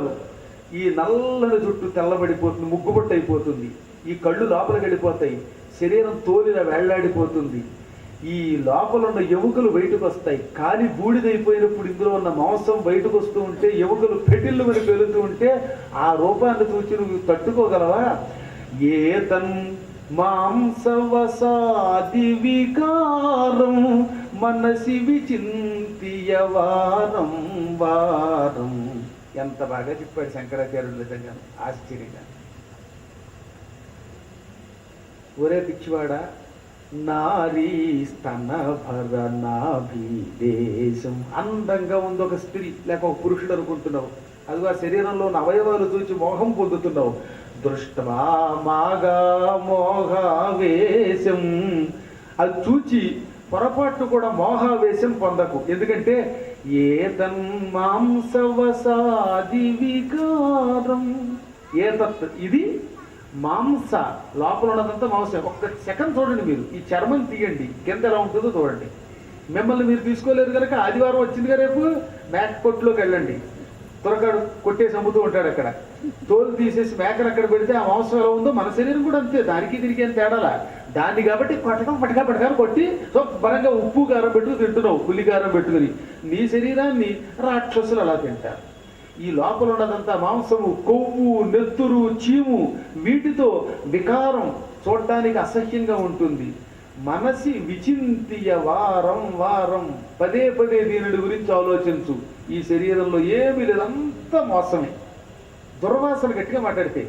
ఈ నల్లని జుట్టు తెల్లబడిపోతుంది, ముగ్గుబొట్టు అయిపోతుంది, ఈ కళ్ళు లోపలికి వెళ్ళిపోతాయి, శరీరం తోలిలా వేళ్లాడిపోతుంది, ఈ లోపల ఉన్న ఎముకలు బయటకు వస్తాయి, కాలి బూడిదైపోయినప్పుడు ఇందులో ఉన్న మాంసం బయటకు వస్తూ ఉంటే ఎముకలు పెటిళ్ళు మరి పెరుగుతూ ఉంటే ఆ రూపాన్ని చూసి నువ్వు తట్టుకోగలవా? ఏతన్ మాంసవసాది వికారం మనసి విచింతియ వారం వారం. ఎంత బాగా చెప్పాడు శంకరాచార్యుడు, నిజంగా ఆశ్చర్యంగా. ఒరే పిచ్చివాడా, నారీ స్తన భర నాభిదేశం. అందంగా ఉంది ఒక స్త్రీ లేక ఒక పురుషుడు అనుకుంటున్నావు, అది ఆ శరీరంలో ఉన్న అవయవాలు చూసి మోహం పొందుతున్నావు. దృష్టమా మాగా మోహావేశం, అది చూచి పొరపాటు కూడా మోహావేశం పొందకు. ఎందుకంటే ఏతన్ మాంసవసాది వికారం. ఏతత్ ఇది మాంస, లోపల ఉన్నదంతా మాంసం. ఒక్క సెకండ్ చూడండి మీరు, ఈ చర్మం తీయండి, కింద ఎలా ఉంటుందో చూడండి. మిమ్మల్ని మీరు తీసుకోలేరు కనుక ఆదివారం వచ్చిందిగా రేపు మేక కొట్టులోకి వెళ్ళండి. త్వరగాడు కొట్టేసి అమ్ముతూ ఉంటాడు అక్కడ. తోలు తీసేసి మేకను అక్కడ పెడితే ఆ మాంసం ఎలా ఉందో మన శరీరం కూడా అంతే, దానికి దీనికి ఏం తేడాలా. దాన్ని కాబట్టి కొట్టడం పటకా కొట్టి శుభ్రంగా ఉప్పు కారం పెట్టుకుని తింటున్నావు, పులి కారం పెట్టుకుని. నీ శరీరాన్ని రాక్షసులు అలా తింటారు. ఈ లోపల ఉన్నదంతా మాంసము, కొవ్వు, నెత్తురు, చీము, వీటితో వికారం చూడటానికి అసహ్యంగా ఉంటుంది. మనసి విచింతియ వారం వారం, పదే పదే దీనిని గురించి ఆలోచించు. ఈ శరీరంలో ఏమీ లేదు, అంతా మోసమే. దుర్వాసన గట్టిగా మాట్లాడితే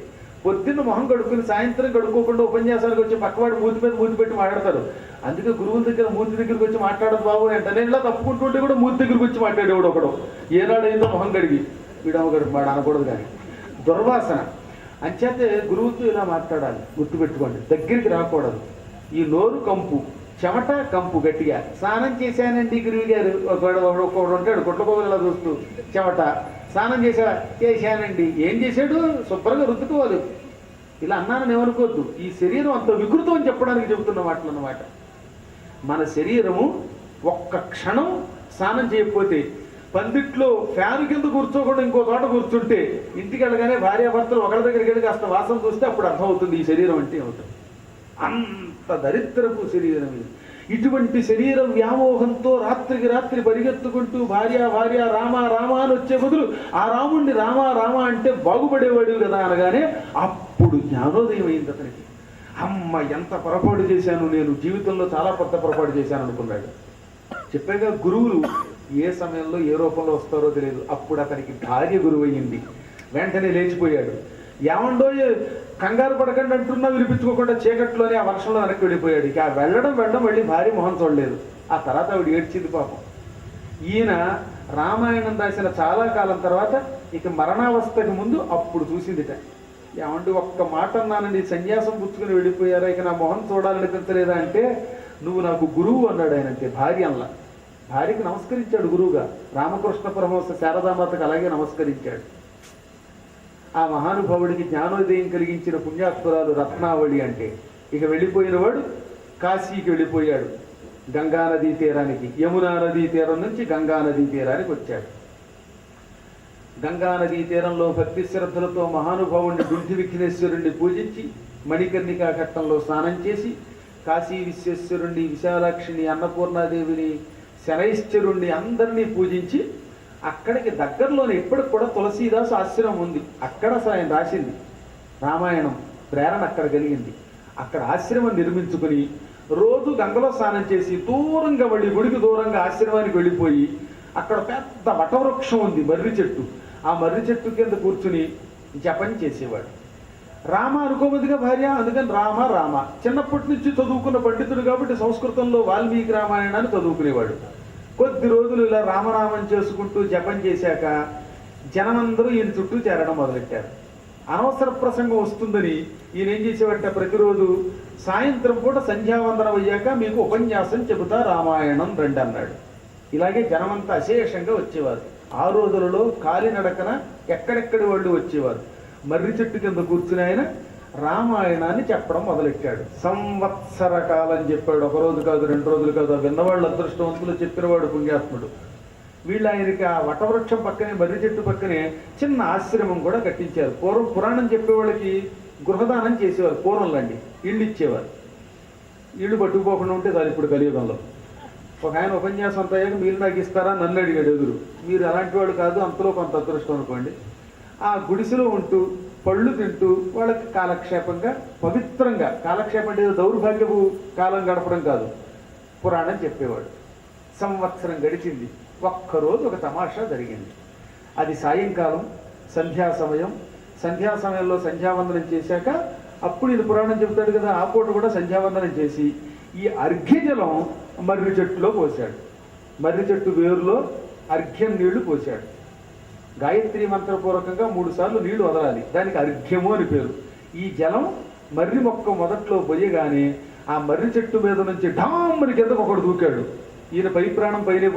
పొద్దున్న మొహం కడుక్కుని సాయంత్రం కడుక్కోకుండా ఉపన్యాసాలకు వచ్చి పక్కవాడు మూతి మీద మూతి పెట్టి మాట్లాడతారు. అందుకే గురువుల దగ్గర మూతి దగ్గరికి వచ్చి మాట్లాడదు బాబు అంటే, నేను ఇలా తప్పుకుంటుంటే కూడా మూతి దగ్గరికి వచ్చి మాట్లాడేవాడు ఒకడు. ఏనాడైందో మొహం కడిగి వీడమ్మగడు వాడు అనకూడదు. కానీ దుర్వాసన అంచేతే గురువుతో ఇలా మాట్లాడాలి, గుర్తుపెట్టుకోండి. దగ్గరికి రాకూడదు. ఈ నోరు కంపు, చెమట కంపు గట్టిగా. స్నానం చేశానండి గురువు గారు ఒకడు ఉంటాడు కొట్లకోగలా చూస్తూ, చెమట. స్నానం చేశానండి. ఏం చేశాడు? శుభ్రంగా రుద్దుకోవాలి. ఇలా అన్నానని ఏమనుకోవద్దు. ఈ శరీరం అంత వికృతం అని చెప్పడానికి చెబుతున్న మాటలు అన్నమాట. మన శరీరము ఒక్క క్షణం స్నానం చేయకపోతే, పందిట్లో ఫ్యాన్ కింద కూర్చోకుండా ఇంకో చోట కూర్చుంటే, ఇంటికి వెళ్ళగానే భార్యాభర్తలు ఒకరి దగ్గరికి వెళ్ళి కాస్త వాసన చూస్తే అప్పుడు అర్థమవుతుంది ఈ శరీరం అంటే ఏమవుతుంది. అంత దరిద్రపు శరీరం ఇది. ఇటువంటి శరీరం వ్యామోహంతో రాత్రికి రాత్రి పరిగెత్తుకుంటూ భార్య భార్య రామ రామ అని వచ్చే బదులు ఆ రాముణ్ణి రామ రామ అంటే బాగుపడేవాడు కదా అనగానే అప్పుడు జ్ఞానోదయం అయింది అతనికి. అమ్మ, ఎంత పొరపాటు చేశాను నేను, జీవితంలో చాలా పెద్ద పొరపాటు చేశాను అనుకున్నాడు. చెప్పాగా గురువులు ఏ సమయంలో ఏ రూపంలో వస్తారో తెలియదు. అప్పుడు అతనికి భార్య గురువు అయ్యింది. వెంటనే లేచిపోయాడు. ఏమండో కంగారు పడకండి అంటున్నా వినిపించుకోకుండా చీకట్లోనే ఆ వర్షంలో వెనక్కి వెళ్ళిపోయాడు. ఇక వెళ్ళడం వెళ్ళి భార్య మొహం చూడలేదు. ఆ తర్వాత ఆవిడ ఏడ్చింది పాపం. ఈయన రామాయణం రాసిన చాలా కాలం తర్వాత ఇక మరణావస్థకి ముందు అప్పుడు చూసిందిట. ఏమంటే ఒక్క మాట అన్నానండి, సన్యాసం పుచ్చుకుని వెళ్ళిపోయారా, ఇక నా మొహం చూడాలనిపించలేదా అంటే, నువ్వు నాకు గురువు అన్నాడు ఆయన. అంతే, భార్య అల్లా. భార్యకి నమస్కరించాడు గురువుగా. రామకృష్ణ పరమహంస శారదామాతకు అలాగే నమస్కరించాడు. ఆ మహానుభావుడికి జ్ఞానోదయం కలిగించిన పుణ్యాత్పురాలు రత్నావళి అంటే. ఇక వెళ్ళిపోయిన వాడు కాశీకి వెళ్ళిపోయాడు, గంగానదీ తీరానికి. యమునా నదీ తీరం నుంచి గంగానదీ తీరానికి వచ్చాడు. గంగానదీ తీరంలో భక్తి శ్రద్ధలతో మహానుభావుడిని డుంఠి విఘ్నేశ్వరుణ్ణి పూజించి, మణికర్ణికా ఘట్టంలో స్నానం చేసి, కాశీ విశ్వేశ్వరుణ్ణి, విశాలాక్షిని, అన్నపూర్ణాదేవిని, శనైశ్చరుణ్ణి అందరినీ పూజించి, అక్కడికి దగ్గరలోనే ఇప్పటికి కూడా తులసీదాసు ఆశ్రమం ఉంది. అక్కడ ఆయన రాసింది రామాయణం, ప్రేరణ అక్కడ కలిగింది. అక్కడ ఆశ్రమం నిర్మించుకుని రోజు గంగలో స్నానం చేసి దూరంగా వెళ్ళి, గుడికి దూరంగా ఆశ్రమానికి వెళ్ళిపోయి, అక్కడ పెద్ద వటవృక్షం ఉంది, మర్రి చెట్టు. ఆ మర్రి చెట్టు కింద కూర్చుని జపం చేసేవాడు. రామ అనుకోమదిగా భార్య, అందుకని రామ రామ. చిన్నప్పటి నుంచి చదువుకున్న పండితుడు కాబట్టి సంస్కృతంలో వాల్మీకి రామాయణాన్ని చదువుకునేవాడు. కొద్ది రోజులు ఇలా రామనామం చేసుకుంటూ జపం చేశాక జనమందరూ ఈయన చుట్టూ చేరడం మొదలెట్టారు. అనవసర ప్రసంగం వస్తుందని ఈయన ఏం చేసేవాట, ప్రతిరోజు సాయంత్రం పూట సంధ్యావందనం అయ్యాక మీకు ఉపన్యాసం చెబుతా రామాయణం రండి అన్నాడు. ఇలాగే జనమంతా అశేషంగా వచ్చేవారు. ఆ రోజులలో కాలినడకన ఎక్కడెక్కడి వాళ్ళు వచ్చేవారు. మర్రి చెట్టు కింద కూర్చుని ఆయన రామాయణాన్ని చెప్పడం మొదలెట్టాడు. సంవత్సర కాలం చెప్పాడు. ఒక రోజు కాదు, 2 రోజులు కాదు. విన్నవాళ్ళు అదృష్టవంతులు, చెప్పినవాడు పుణ్యాత్ముడు. వీళ్ళు ఆయనకి ఆ వటవృక్షం పక్కనే, మర్రి చెట్టు పక్కనే చిన్న ఆశ్రమం కూడా కట్టించారు. పూర్వం పురాణం చెప్పేవాళ్ళకి గృహదానం చేసేవారు. పూర్వంలండి ఇళ్ళు ఇచ్చేవారు. ఇళ్ళు పట్టుకుపోకుండా ఉంటే చాలు. ఇప్పుడు కలియుగంలో ఒక ఆయన ఉపన్యాసం అంత అయ్యాక మీరు నాకు ఇస్తారా నన్ను అడిగాడు ఎదురు. మీరు అలాంటి వాడు కాదు, అంతలో కొంత అదృష్టం అనుకోండి. ఆ గుడిసెలో ఉంటూ పళ్ళు తింటూ వాళ్ళకి కాలక్షేపంగా, పవిత్రంగా, కాలక్షేపం అంటే దౌర్భాగ్యపు కాలం గడపడం కాదు, పురాణం చెప్పేవాడు. సంవత్సరం గడిచింది. ఒక్కరోజు ఒక తమాషా జరిగింది. అది సాయంకాలం సంధ్యా సమయం. సంధ్యా సమయంలో సంధ్యావందనం చేశాక అప్పుడు ఇది పురాణం చెబుతాడు కదా, ఆ పూట కూడా సంధ్యావందనం చేసి ఈ అర్ఘ్యజలం మర్రి చెట్టులో పోశాడు. మర్రి చెట్టు వేరులో అర్ఘ్యం నీళ్లు పోశాడు. గాయత్రి మంత్రపూర్వకంగా 3 సార్లు నీళ్లు వదలాలి. దానికి అర్ఘ్యము అని పేరు. ఈ జలం మర్రి మొక్క మొదట్లో పోయగానే ఆ మర్రి చెట్టు మీద నుంచి ఢామ్మని కిందకు ఒకడు దూకాడు. ఈయన పై ప్రాణం పైనే